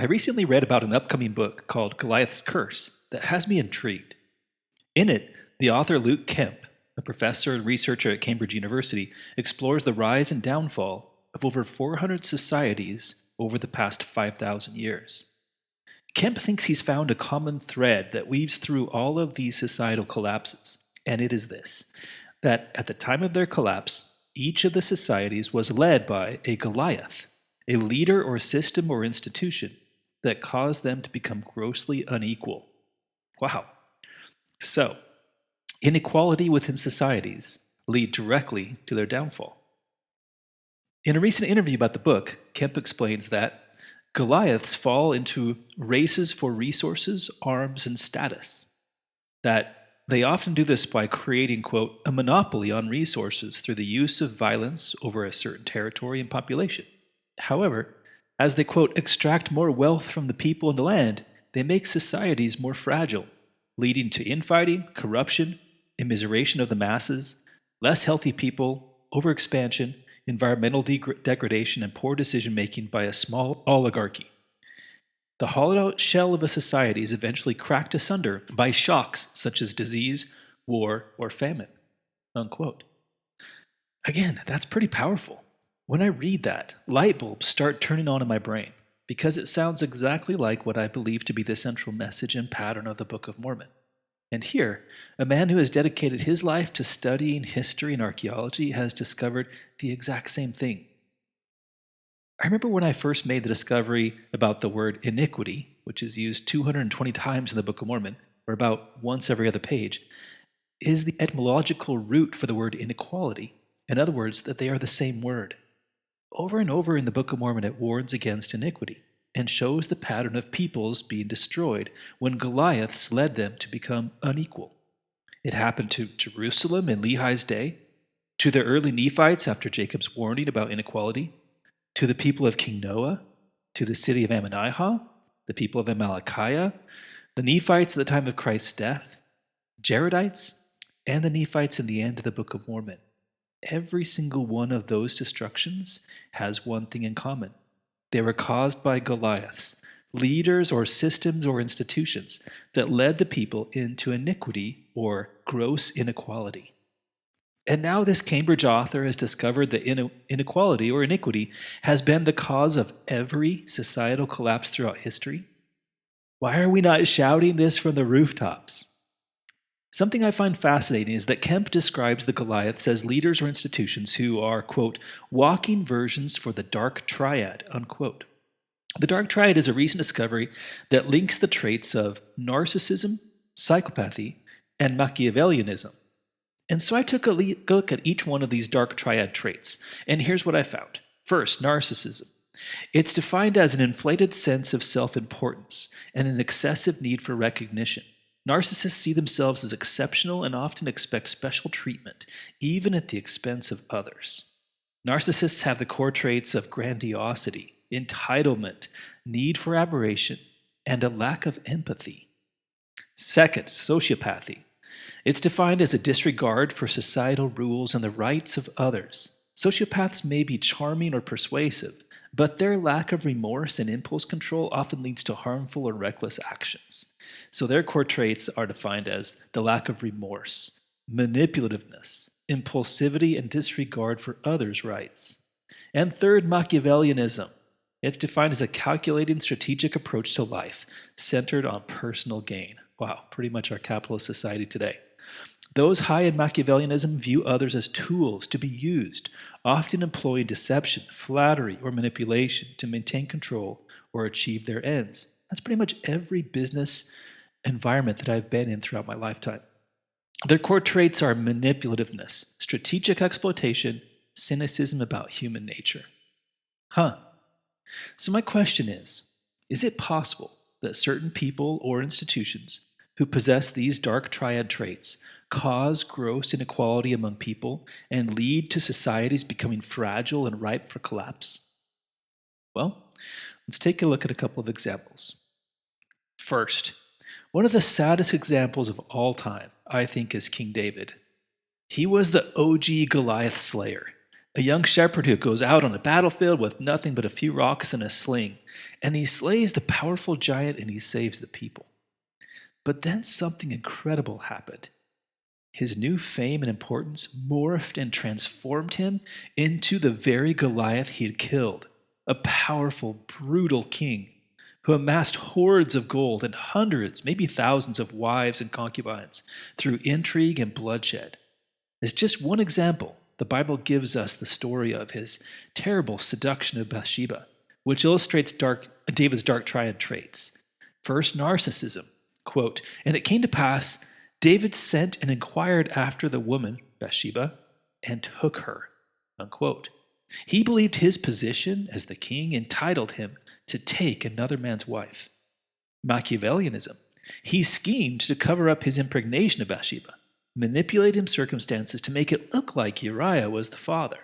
I recently read about an upcoming book called Goliath's Curse that has me intrigued. In it, the author Luke Kemp, a professor and researcher at Cambridge University, explores the rise and downfall of over 400 societies over the past 5,000 years. Kemp thinks he's found a common thread that weaves through all of these societal collapses, and it is this: that at the time of their collapse, each of the societies was led by a Goliath, a leader or system or institution that caused them to become grossly unequal. Wow. So, inequality within societies lead directly to their downfall. In a recent interview about the book, Kemp explains that Goliaths fall into races for resources, arms, and status. That they often do this by creating, quote, a monopoly on resources through the use of violence over a certain territory and population. However, as they, quote, extract more wealth from the people in the land, they make societies more fragile, leading to infighting, corruption, immiseration of the masses, less healthy people, overexpansion, environmental degradation, and poor decision-making by a small oligarchy. The hollowed-out shell of a society is eventually cracked asunder by shocks such as disease, war, or famine, unquote. Again, that's pretty powerful. When I read that, light bulbs start turning on in my brain, because it sounds exactly like what I believe to be the central message and pattern of the Book of Mormon. And here, a man who has dedicated his life to studying history and archaeology has discovered the exact same thing. I remember when I first made the discovery about the word iniquity, which is used 220 times in the Book of Mormon, or about once every other page, is the etymological root for the word inequality. In other words, that they are the same word. Over and over in the Book of Mormon, it warns against iniquity and shows the pattern of peoples being destroyed when Goliaths led them to become unequal. It happened to Jerusalem in Lehi's day, to the early Nephites after Jacob's warning about inequality, to the people of King Noah, to the city of Amalickiah, the people of Amalickiah, the Nephites at the time of Christ's death, Jaredites, and the Nephites in the end of the Book of Mormon. Every single one of those destructions has one thing in common. They were caused by Goliaths, leaders or systems or institutions that led the people into iniquity or gross inequality. And now this Cambridge author has discovered that inequality or iniquity has been the cause of every societal collapse throughout history. Why are we not shouting this from the rooftops? Something I find fascinating is that Kemp describes the Goliaths as leaders or institutions who are, quote, walking versions for the Dark Triad, unquote. The Dark Triad is a recent discovery that links the traits of narcissism, psychopathy, and Machiavellianism. And so I took a look at each one of these Dark Triad traits, and here's what I found. First, narcissism. It's defined as an inflated sense of self-importance and an excessive need for recognition. Narcissists see themselves as exceptional and often expect special treatment, even at the expense of others. Narcissists have the core traits of grandiosity, entitlement, need for admiration, and a lack of empathy. Second, sociopathy. It's defined as a disregard for societal rules and the rights of others. Sociopaths may be charming or persuasive, but their lack of remorse and impulse control often leads to harmful or reckless actions. So their core traits are defined as the lack of remorse, manipulativeness, impulsivity, and disregard for others' rights. And third, Machiavellianism. It's defined as a calculating, strategic approach to life centered on personal gain. Wow, pretty much our capitalist society today. Those high in Machiavellianism view others as tools to be used, often employing deception, flattery, or manipulation to maintain control or achieve their ends. That's pretty much every business environment that I've been in throughout my lifetime. Their core traits are manipulativeness, strategic exploitation, cynicism about human nature. So my question is it possible that certain people or institutions who possess these Dark Triad traits cause gross inequality among people and lead to societies becoming fragile and ripe for collapse? Well, let's take a look at a couple of examples. First, one of the saddest examples of all time, I think, is King David. He was the OG Goliath slayer, A young shepherd who goes out on a battlefield with nothing but a few rocks and a sling, and he slays the powerful giant and he saves the people. But then something incredible happened. His new fame and importance morphed and transformed him into the very Goliath he had killed, a powerful, brutal king who amassed hordes of gold and hundreds, maybe thousands of wives and concubines through intrigue and bloodshed. As just one example, the Bible gives us the story of his terrible seduction of Bathsheba, which illustrates David's dark triad traits. First, narcissism. Quote, "And it came to pass, David sent and inquired after the woman, Bathsheba, and took her." Unquote. He believed his position as the king entitled him to take another man's wife. Machiavellianism. He schemed to cover up his impregnation of Bathsheba, manipulating circumstances to make it look like Uriah was the father.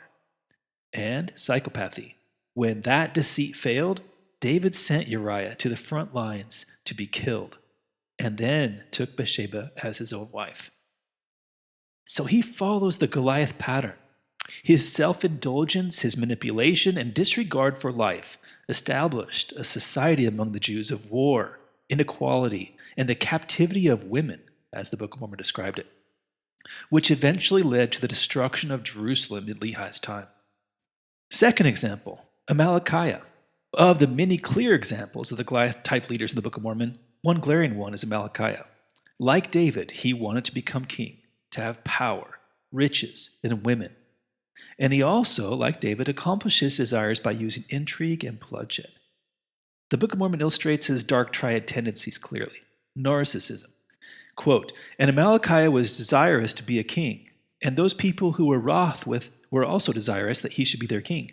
And psychopathy. When that deceit failed, David sent Uriah to the front lines to be killed, and then took Bathsheba as his own wife. So he follows the Goliath pattern. His self-indulgence, his manipulation, and disregard for life established a society among the Jews of war, inequality, and the captivity of women, as the Book of Mormon described it, which eventually led to the destruction of Jerusalem in Lehi's time. Second example, Amalickiah. Of the many clear examples of the Goliath-type leaders in the Book of Mormon, one glaring one is Amalickiah. Like David, he wanted to become king, to have power, riches, and women. And he also, like David, accomplished his desires by using intrigue and bloodshed. The Book of Mormon illustrates his dark triad tendencies clearly. Narcissism. Quote, "And Amalickiah was desirous to be a king, and those people who were wroth with were also desirous that he should be their king.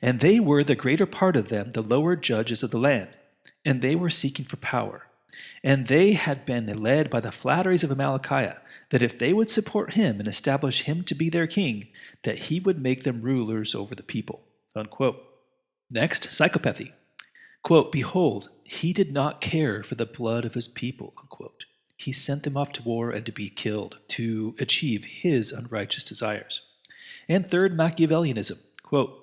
And they were the greater part of them the lower judges of the land, and they were seeking for power. And they had been led by the flatteries of Amalickiah, that if they would support him and establish him to be their king, that he would make them rulers over the people." Unquote. Next, psychopathy. Quote, "Behold, he did not care for the blood of his people." Unquote. He sent them off to war and to be killed to achieve his unrighteous desires. And third, Machiavellianism. Quote,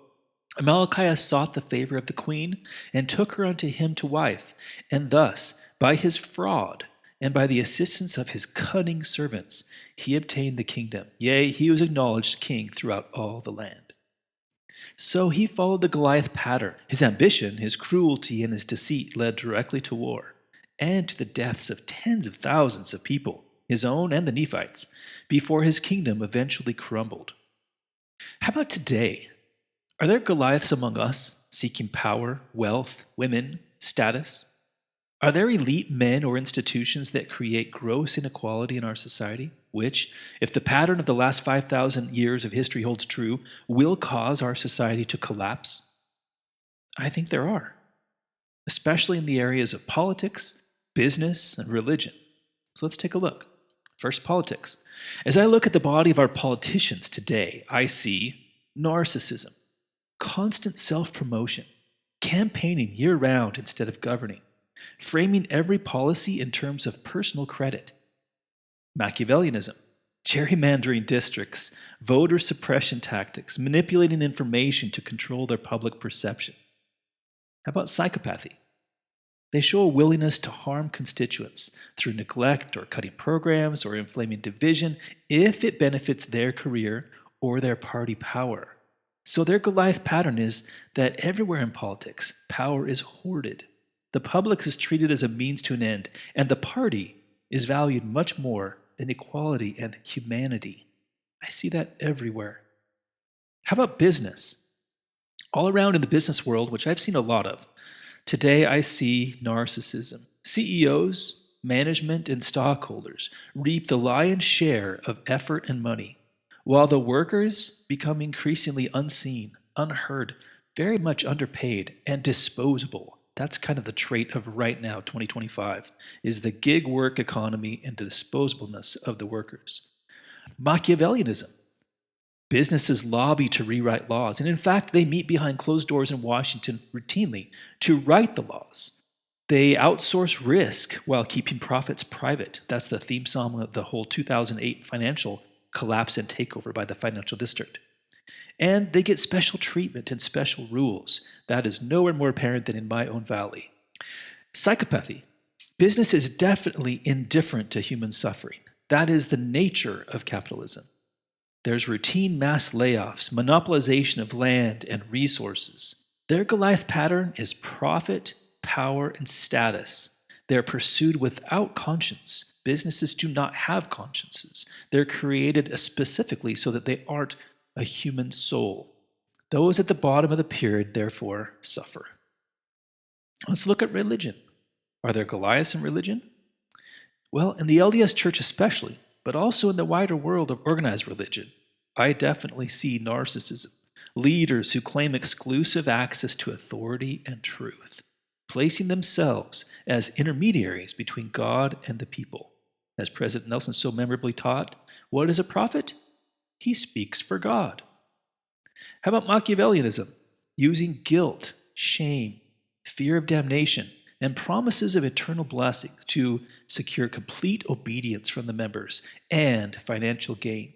"Amalickiah sought the favor of the queen and took her unto him to wife, and thus, by his fraud and by the assistance of his cunning servants, he obtained the kingdom. Yea, he was acknowledged king throughout all the land." So he followed the Goliath pattern. His ambition, his cruelty, and his deceit led directly to war and to the deaths of tens of thousands of people, his own and the Nephites, before his kingdom eventually crumbled. How about today? Are there Goliaths among us seeking power, wealth, women, status? Are there elite men or institutions that create gross inequality in our society, which, if the pattern of the last 5,000 years of history holds true, will cause our society to collapse? I think there are, especially in the areas of politics, business, and religion. So let's take a look. First, politics. As I look at the body of our politicians today, I see narcissism, constant self-promotion, campaigning year-round instead of governing, framing every policy in terms of personal credit. Machiavellianism, gerrymandering districts, voter suppression tactics, manipulating information to control their public perception. How about psychopathy? They show a willingness to harm constituents through neglect or cutting programs or inflaming division if it benefits their career or their party power. So their Goliath pattern is that everywhere in politics, power is hoarded. The public is treated as a means to an end, and the party is valued much more than equality and humanity. I see that everywhere. How about business? All around in the business world, which I've seen a lot of, today I see narcissism. CEOs, management, and stockholders reap the lion's share of effort and money, while the workers become increasingly unseen, unheard, very much underpaid, and disposable. That's kind of the trait of right now, 2025, is the gig work economy and the disposableness of the workers. Machiavellianism. Businesses lobby to rewrite laws, and in fact, they meet behind closed doors in Washington routinely to write the laws. They outsource risk while keeping profits private. That's the theme song of the whole 2008 financial collapse and takeover by the financial district. And they get special treatment and special rules. That is nowhere more apparent than in my own valley. Psychopathy. Business is definitely indifferent to human suffering. That is the nature of capitalism. There's routine mass layoffs, monopolization of land and resources. Their Goliath pattern is profit, power, and status. They're pursued without conscience. Businesses do not have consciences. They're created specifically so that they aren't a human soul. Those at the bottom of the pyramid, therefore, suffer. Let's look at religion. Are there Goliaths in religion? Well, in the LDS Church especially, but also in the wider world of organized religion, I definitely see narcissism, leaders who claim exclusive access to authority and truth, placing themselves as intermediaries between God and the people. As President Nelson so memorably taught, what is a prophet? He speaks for God. How about Machiavellianism, using guilt, shame, fear of damnation, and promises of eternal blessings to secure complete obedience from the members and financial gain.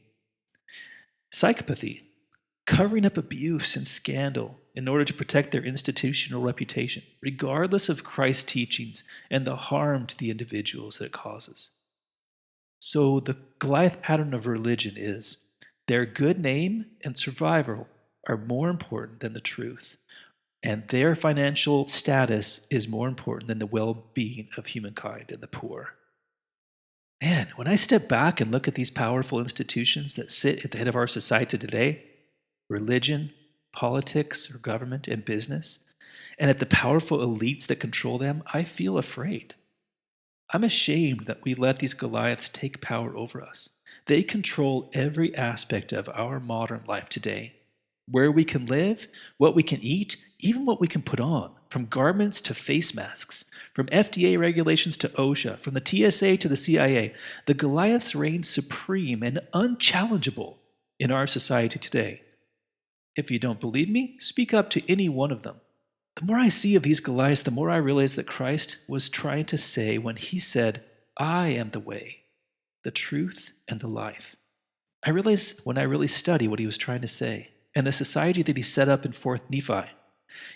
Psychopathy, covering up abuse and scandal in order to protect their institutional reputation, regardless of Christ's teachings and the harm to the individuals that it causes. So the Goliath pattern of religion is their good name and survival are more important than the truth, and their financial status is more important than the well-being of humankind and the poor. Man, when I step back and look at these powerful institutions that sit at the head of our society today, religion, politics, or government, and business, and at the powerful elites that control them, I feel afraid. I'm ashamed that we let these Goliaths take power over us. They control every aspect of our modern life today. Where we can live, what we can eat, even what we can put on, from garments to face masks, from FDA regulations to OSHA, from the TSA to the CIA, the Goliaths reign supreme and unchallengeable in our society today. If you don't believe me, speak up to any one of them. The more I see of these Goliaths, the more I realize that Christ was trying to say when he said, I am the way, the truth, and the life. I realize when I really study what he was trying to say, and the society that he set up in 4th Nephi.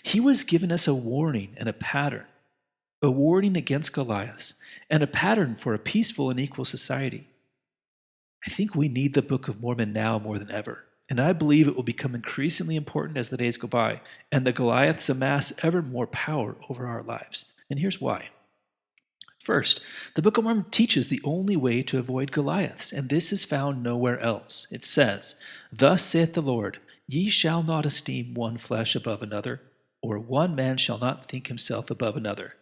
He was giving us a warning and a pattern, a warning against Goliaths, and a pattern for a peaceful and equal society. I think we need the Book of Mormon now more than ever, and I believe it will become increasingly important as the days go by, and the Goliaths amass ever more power over our lives. And here's why. First, the Book of Mormon teaches the only way to avoid Goliaths, and this is found nowhere else. It says, Thus saith the Lord, Ye shall not esteem one flesh above another, or one man shall not think himself above another.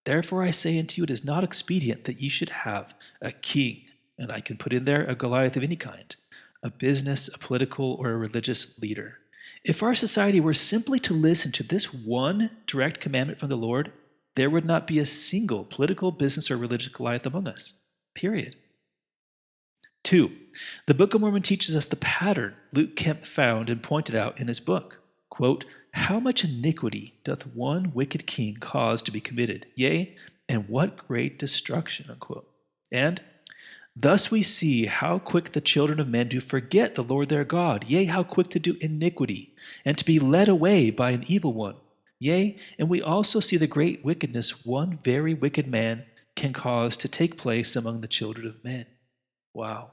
Therefore I say unto you, it is not expedient that ye should have a king, and I can put in there a Goliath of any kind, a business, a political, or a religious leader. If our society were simply to listen to this one direct commandment from the Lord, there would not be a single political, business, or religious Goliath among us. Period. 2. The Book of Mormon teaches us the pattern Luke Kemp found and pointed out in his book. Quote, How much iniquity doth one wicked king cause to be committed? Yea, and what great destruction, unquote. And thus we see how quick the children of men do forget the Lord their God, yea, how quick to do iniquity, and to be led away by an evil one. Yea, and we also see the great wickedness one very wicked man can cause to take place among the children of men. Wow.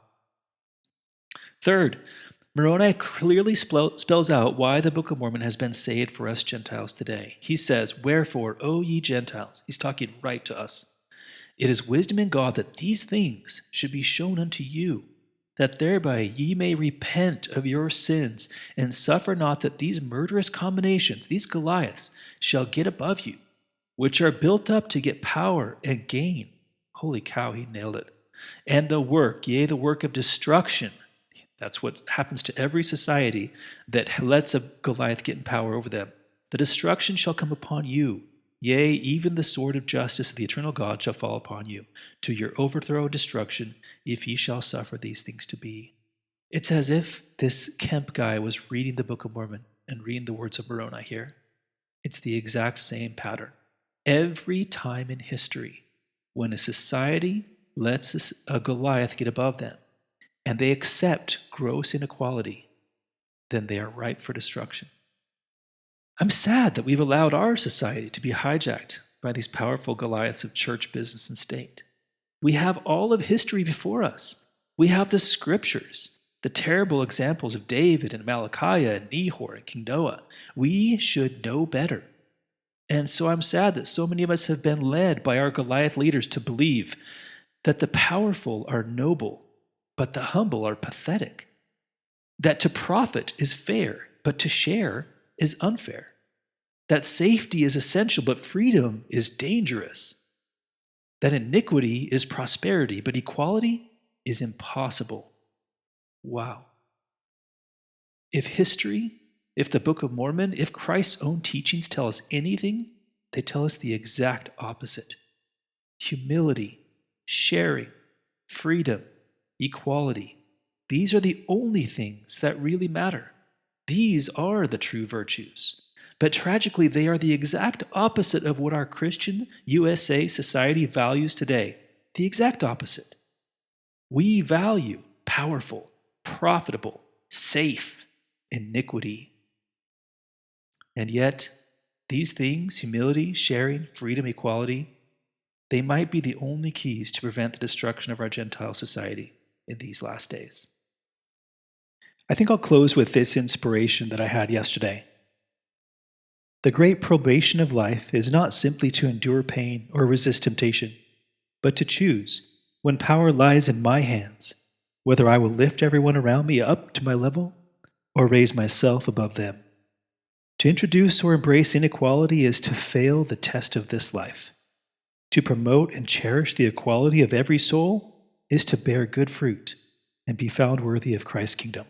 Third, Moroni clearly spells out why the Book of Mormon has been saved for us Gentiles today. He says, Wherefore, O ye Gentiles, he's talking right to us, it is wisdom in God that these things should be shown unto you, that thereby ye may repent of your sins, and suffer not that these murderous combinations, these Goliaths, shall get above you, which are built up to get power and gain. Holy cow, he nailed it. And the work, yea, the work of destruction. That's what happens to every society that lets a Goliath get in power over them. The destruction shall come upon you. Yea, even the sword of justice of the eternal God shall fall upon you, to your overthrow and destruction, if ye shall suffer these things to be. It's as if this Kemp guy was reading the Book of Mormon and reading the words of Moroni here. It's the exact same pattern. Every time in history, when a society lets a Goliath get above them, and they accept gross inequality, then they are ripe for destruction. I'm sad that we've allowed our society to be hijacked by these powerful Goliaths of church, business, and state. We have all of history before us. We have the scriptures, the terrible examples of David and Amalickiah and Nehor and King Noah. We should know better. And so I'm sad that so many of us have been led by our Goliath leaders to believe that the powerful are noble, but the humble are pathetic. That to profit is fair, but to share is unfair. That safety is essential, but freedom is dangerous. That iniquity is prosperity, but equality is impossible. Wow. If history, if the Book of Mormon, if Christ's own teachings tell us anything, they tell us the exact opposite. Humility, sharing, freedom, equality. These are the only things that really matter. These are the true virtues. But tragically, they are the exact opposite of what our Christian USA society values today. The exact opposite. We value powerful, profitable, safe iniquity. And yet, these things, humility, sharing, freedom, equality, they might be the only keys to prevent the destruction of our Gentile society in these last days. I think I'll close with this inspiration that I had yesterday. The great probation of life is not simply to endure pain or resist temptation, but to choose, when power lies in my hands, whether I will lift everyone around me up to my level or raise myself above them. To introduce or embrace inequality is to fail the test of this life. To promote and cherish the equality of every soul is to bear good fruit and be found worthy of Christ's kingdom.